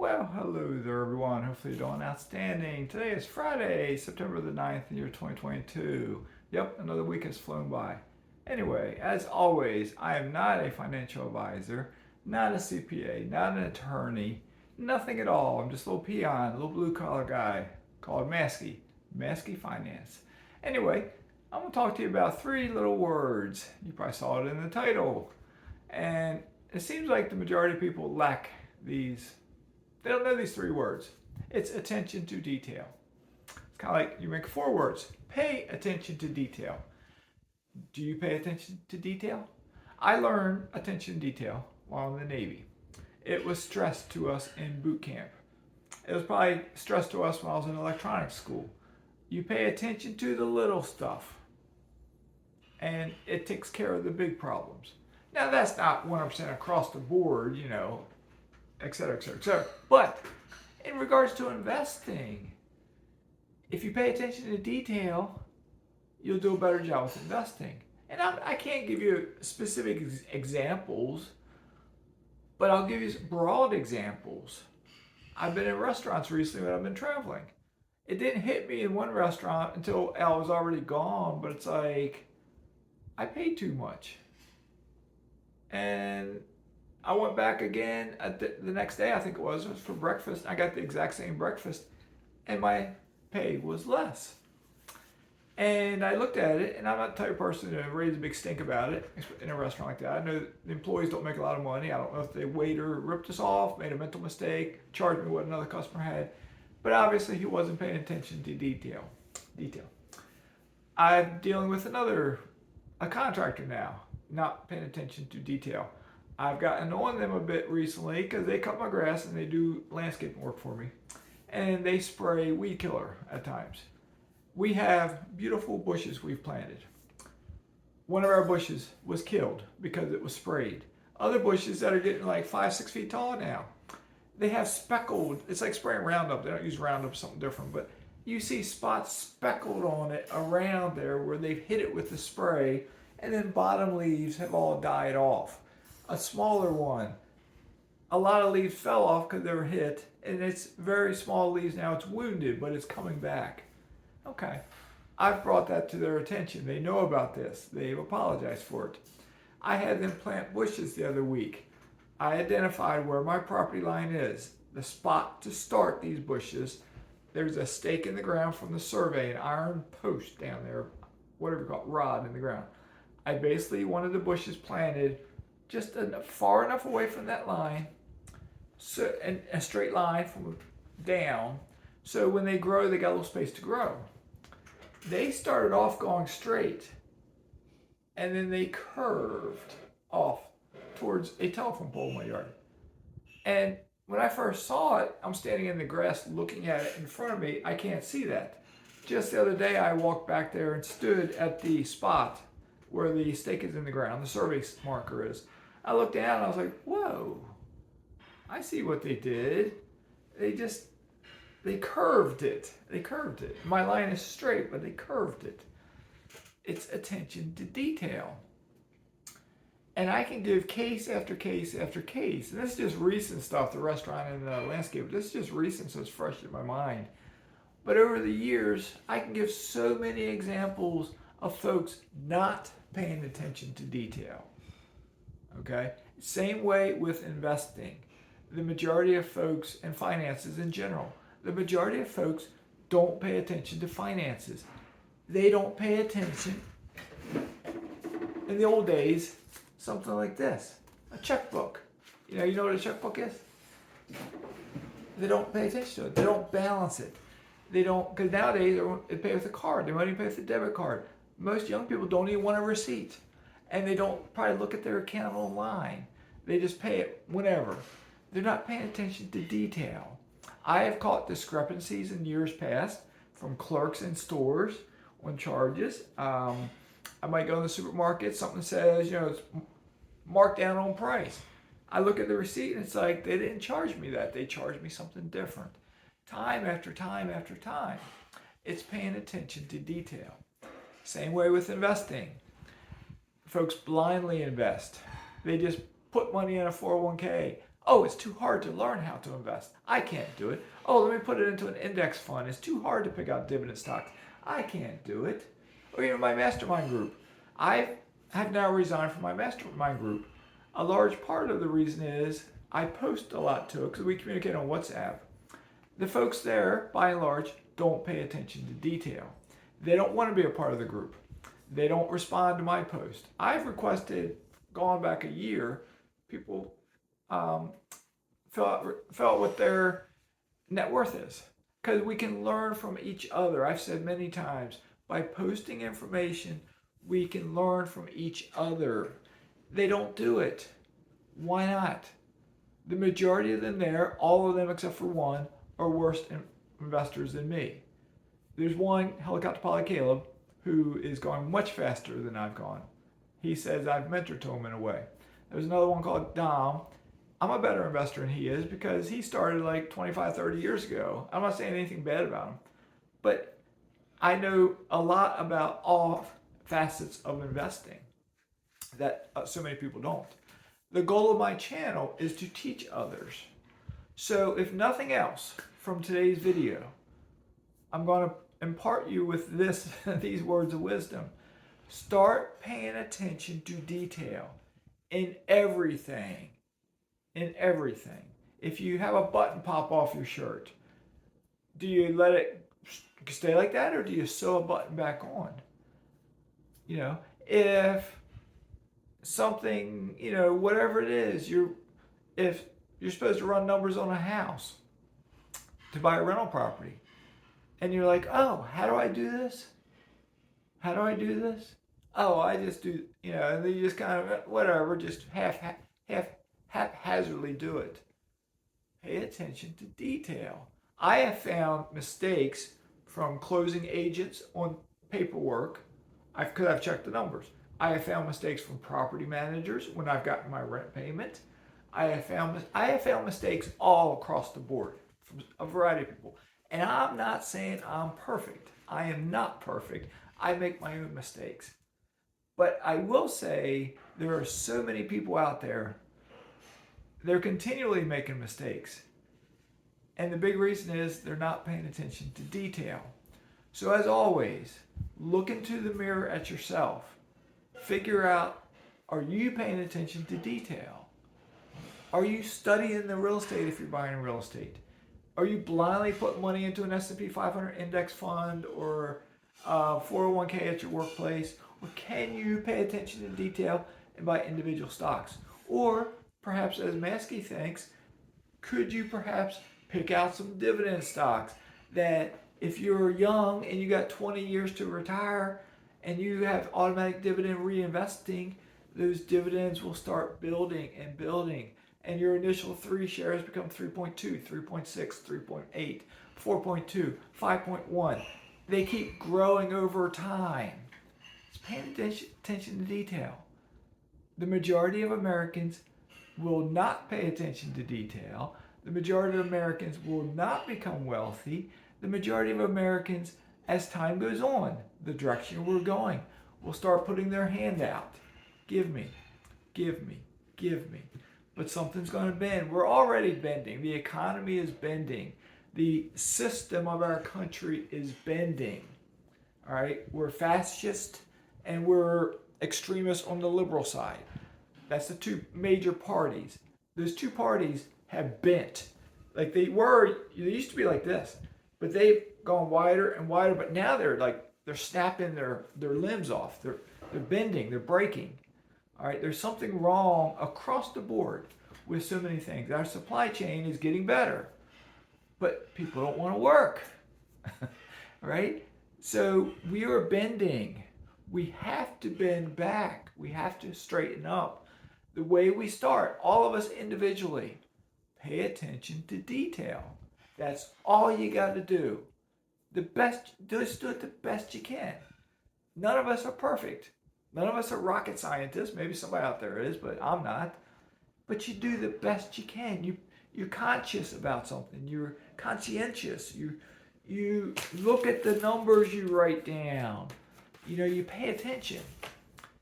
Well, hello there, everyone. Hopefully, you're doing outstanding. Today is Friday, September the 9th, the year 2022. Yep, another week has flown by. Anyway, as always, I am not a financial advisor, not a CPA, not an attorney, nothing at all. I'm just a little peon, a little blue collar guy called Mazske Finance. Anyway, I'm going to talk to you about three little words. You probably saw it in the title. And it seems like the majority of people lack these. They don't know these three words. It's attention to detail. It's kind of like you make four words. Pay attention to detail. Do you pay attention to detail? I learned attention to detail while in the Navy. It was stressed to us in boot camp. It was probably stressed to us when I was in electronics school. You pay attention to the little stuff, and it takes care of the big problems. Now, that's not 100% across the board, et cetera, et cetera, et cetera. But in regards to investing, if you pay attention to detail, you'll do a better job with investing. And I can't give you specific examples, but I'll give you some broad examples. I've been in restaurants recently when I've been traveling. It didn't hit me in one restaurant until I was already gone, but it's like, I paid too much. And I went back again the next day, I think it was for breakfast. I got the exact same breakfast, and my pay was less. And I looked at it, and I'm not the type of person to raise a big stink about it in a restaurant like that. I know the employees don't make a lot of money. I don't know if the waiter ripped us off, made a mental mistake, charged me what another customer had. But obviously, he wasn't paying attention to detail. I'm dealing with a contractor now, not paying attention to detail. I've gotten on them a bit recently because they cut my grass and they do landscaping work for me. And they spray weed killer at times. We have beautiful bushes we've planted. One of our bushes was killed because it was sprayed. Other bushes that are getting like 5-6 feet tall now, they have speckled, it's like spraying Roundup. They don't use Roundup, something different, but you see spots speckled on it around there where they've hit it with the spray, and then bottom leaves have all died off. A smaller one, a lot of leaves fell off because they were hit, and it's very small leaves now. It's wounded, but it's coming back. Okay, I've brought that to their attention. They know about this. They've apologized for it. I had them plant bushes the other week. I identified where my property line is, the spot to start these bushes. There's a stake in the ground from the survey, an iron post down there, whatever you call it, rod in the ground. I basically wanted the bushes planted just far enough away from that line, so and a straight line from down, so when they grow, they got a little space to grow. They started off going straight, and then they curved off towards a telephone pole in my yard. And when I first saw it, I'm standing in the grass looking at it in front of me. I can't see that. Just the other day, I walked back there and stood at the spot where the stake is in the ground, the survey marker is. I looked down and I was like, whoa, I see what they did. They curved it. My line is straight, but they curved it. It's attention to detail. And I can give case after case after case. And this is just recent stuff, the restaurant and the landscape. This is just recent, so it's fresh in my mind. But over the years, I can give so many examples of folks not paying attention to detail. Okay? Same way with investing. The majority of folks, and finances in general, the majority of folks don't pay attention to finances. They don't pay attention. In the old days, something like this, a checkbook. You know what a checkbook is? They don't pay attention to it. They don't balance it. They don't, because nowadays they pay with a card. They might even pay with a debit card. Most young people don't even want a receipt. And they don't probably look at their account online. They just pay it whenever. They're not paying attention to detail. I have caught discrepancies in years past from clerks in stores on charges. I might go in the supermarket, something says, it's marked down on price. I look at the receipt and it's like, they didn't charge me that. They charged me something different. Time after time after time. It's paying attention to detail. Same way with investing. Folks blindly invest. They just put money in a 401k. Oh, it's too hard to learn how to invest. I can't do it. Oh, let me put it into an index fund. It's too hard to pick out dividend stocks. I can't do it. Or even my mastermind group. I have now resigned from my mastermind group. A large part of the reason is I post a lot to it because we communicate on WhatsApp. The folks there, by and large, don't pay attention to detail. They don't want to be a part of the group. They don't respond to my post. I've requested, going back a year, people fill out what their net worth is. Because we can learn from each other. I've said many times, by posting information, we can learn from each other. They don't do it. Why not? The majority of them there, all of them except for one, are worse investors than me. There's one, Helicopter Pilot Caleb, who is going much faster than I've gone. He says I've mentored to him in a way. There's another one called Dom. I'm a better investor than he is because he started like 25, 30 years ago. I'm not saying anything bad about him, but I know a lot about all facets of investing that so many people don't. The goal of my channel is to teach others. So if nothing else from today's video, I'm going to impart you with these words of wisdom. Start paying attention to detail in everything. In everything. If you have a button pop off your shirt, do you let it stay like that or do you sew a button back on? You know, if something, you know, whatever it is, if you're supposed to run numbers on a house to buy a rental property, and you're like, oh, how do I do this? How do I do this? Oh, I just do, you know, and then you just kind of, whatever, just haphazardly do it. Pay attention to detail. I have found mistakes from closing agents on paperwork, because I've checked the numbers. I have found mistakes from property managers when I've gotten my rent payment. I have found mistakes all across the board from a variety of people. And I'm not saying I'm perfect. I am not perfect. I make my own mistakes. But I will say there are so many people out there, they're continually making mistakes. And the big reason is they're not paying attention to detail. So as always, look into the mirror at yourself. Figure out, are you paying attention to detail? Are you studying the real estate if you're buying real estate? Are you blindly putting money into an S&P 500 index fund or 401k at your workplace? Or can you pay attention to detail and buy individual stocks? Or perhaps, as Mazske thinks, could you perhaps pick out some dividend stocks that if you're young and you got 20 years to retire and you have automatic dividend reinvesting, those dividends will start building and building. And your initial 3 shares become 3.2, 3.6, 3.8, 4.2, 5.1. They keep growing over time. It's paying attention to detail. The majority of Americans will not pay attention to detail. The majority of Americans will not become wealthy. The majority of Americans, as time goes on, the direction we're going, will start putting their hand out. Give me, give me, give me. But something's going to bend. We're already bending. The economy is bending. The system of our country is bending. All right? We're fascist and we're extremists on the liberal side. That's the two major parties. Those two parties have bent. Like they used to be like this, but they've gone wider and wider, but now they're snapping their limbs off. They're bending, they're breaking. All right, there's something wrong across the board with so many things. Our supply chain is getting better, but people don't want to work. All right? So we are bending. We have to bend back. We have to straighten up. The way we start, all of us individually, pay attention to detail. That's all you got to do. Just do it the best you can. None of us are perfect. None of us are rocket scientists. Maybe somebody out there is, but I'm not. But you do the best you can. You're conscious about something. You're conscientious. You look at the numbers you write down. You know, you pay attention.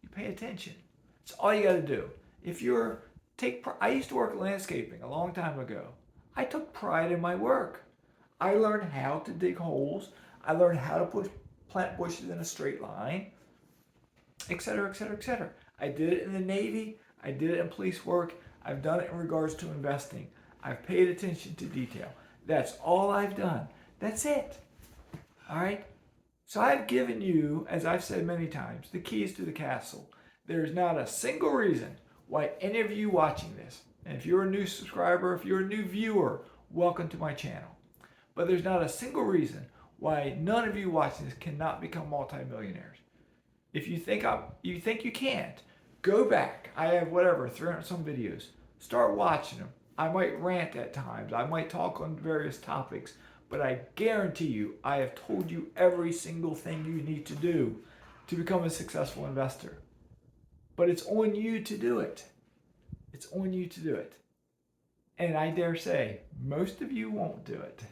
You pay attention. It's all you got to do. If you're I used to work landscaping a long time ago. I took pride in my work. I learned how to dig holes. I learned how to plant bushes in a straight line, etc., etc., etc. I did it in the Navy. I did it in police work. I've done it in regards to investing. I've paid attention to detail. That's all I've done. That's it. All right? So I've given you, as I've said many times, the keys to the castle. There's not a single reason why any of you watching this, and if you're a new subscriber, if you're a new viewer, welcome to my channel. But there's not a single reason why none of you watching this cannot become multimillionaires. If you think you can't, go back. I have 300 some videos. Start watching them. I might rant at times. I might talk on various topics, but I guarantee you, I have told you every single thing you need to do to become a successful investor. But it's on you to do it. It's on you to do it. And I dare say, most of you won't do it.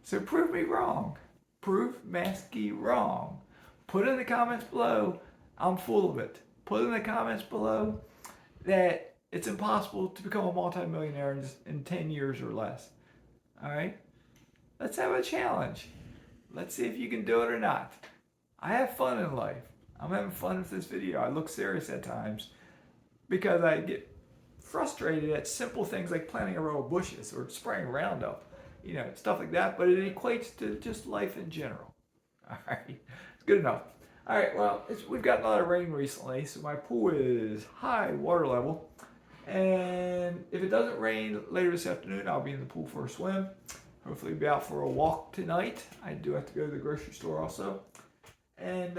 So prove me wrong. Prove Mazske wrong. Put in the comments below, I'm full of it. Put in the comments below that it's impossible to become a multimillionaire in 10 years or less. All right? Let's have a challenge. Let's see if you can do it or not. I have fun in life. I'm having fun with this video. I look serious at times because I get frustrated at simple things like planting a row of bushes or spraying Roundup, stuff like that, but it equates to just life in general. All right, it's good enough. All right, well, we've gotten a lot of rain recently, so my pool is high water level, and if it doesn't rain later this afternoon, I'll be in the pool for a swim. Hopefully be out for a walk tonight. I do have to go to the grocery store also, and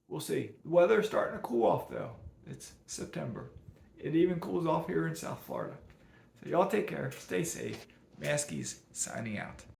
we'll see. The weather's starting to cool off though. It's September. It even cools off here in South Florida. So y'all take care. Stay safe. Mazke's signing out.